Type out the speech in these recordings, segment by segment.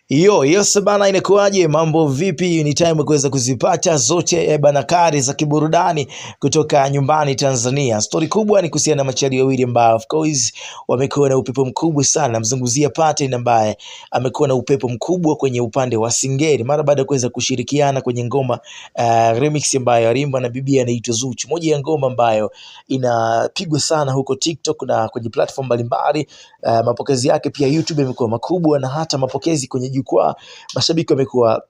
Yes bana, inakuaje? Mambo vipi? Ni time kuweza kuzipata zote bana, kari za kiburudani kutoka nyumbani Tanzania. Story kubwa ni kuhusiana na machali wawili ambao of course wamekuwa na upepo mkubwa sana. Namzunguzia Paten ambaye amekuwa na upepo mkubwa kwenye upande wa Singeli mara baada ya kuweza kushirikiana kwenye ngoma remix ambayo alimba na bibi anaitwa Zuchu, moja ya ngoma ambayo inapigwa sana huko TikTok na kwenye platform mbalimbali. Mapokezi yake pia YouTube yamekuwa makubwa, na hata mapokezi kwenye jukwaa mashabiki wamekuwa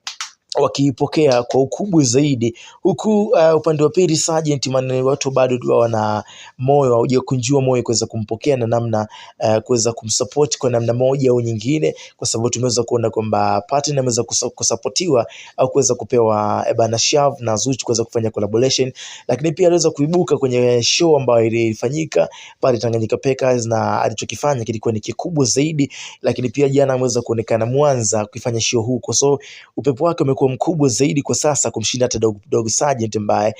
wakiipokea kwa ukubwa zaidi, huku upande wa pili Sergeant watu bado wana moyo haujakunjua moyo kuweza kumpokea na namna kuweza kumsupport kwa namna moja au nyingine, kwa sababu tumeweza kuona kwamba Paten ameweza kusapotiwa au kuweza kupewa bana Shav na Zuchu kuweza kufanya collaboration, lakini pia aliweza kuibuka kwenye show ambayo ilifanyika pale Tanganyika Packers na alichokifanya kilikuwa ni kikubwa zaidi, lakini pia jana ameweza kuonekana Mwanza kufanya show huko, so upepo wake umekuwa mkubwa zaidi kwa sasa kumshinda hata Dogo Sergeant ambaye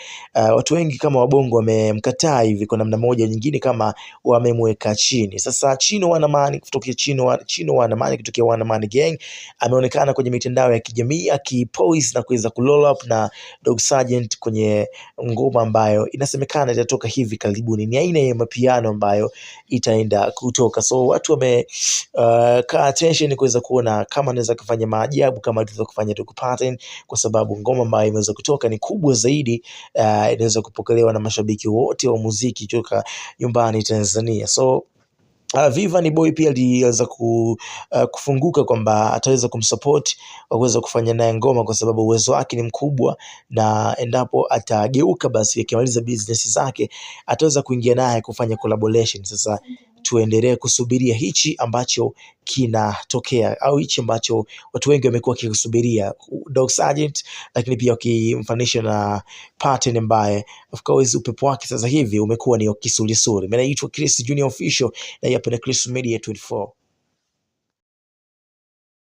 watu wengi kama wabongo wamemkataa hivi kwa namna moja nyingine, kama wamemweka chini. Sasa Chino Wanamani kutokea Chino Wanamani kutokea Wanamani Gang ameonekana kwenye mitandao ya kijamii akipoise na kuweza kuroll up na Dogo Sergeant kwenye ngoma ambayo inasemekana itatoka hivi karibuni. Ni aina ya mapiano ambayo itaenda kutoka, so watu kaa attention kuweza kuona kama anaweza kufanya maajabu kama aliweza kufanya Dogo Paten, kwa sababu ngoma ambayo imeweza kutoka ni kubwa zaidi, inaweza kupokelewa na mashabiki wote wa muziki kutoka nyumbani Tanzania. So Vanny Boy pia aliweza kufunguka kwamba ataweza kumsupport kwa kuweza kufanya naye ngoma, kwa sababu uwezo wake ni mkubwa, na endapo atageuka basi akimaliza business zake ataweza kuingia naye kufanya collaboration. Sasa tuendelee kusubiria hichi ambacho kinatokea, au hichi ambacho watu wengi wamekuwa wakisubiria Dogo Sergeant, lakini pia wakimfanisha na Paten ambaye of course upepo wake sasa hivi umekuwa ni kisulisuri. Mimi naitwa Chris Junior Official na hapa ni Chris Media 24.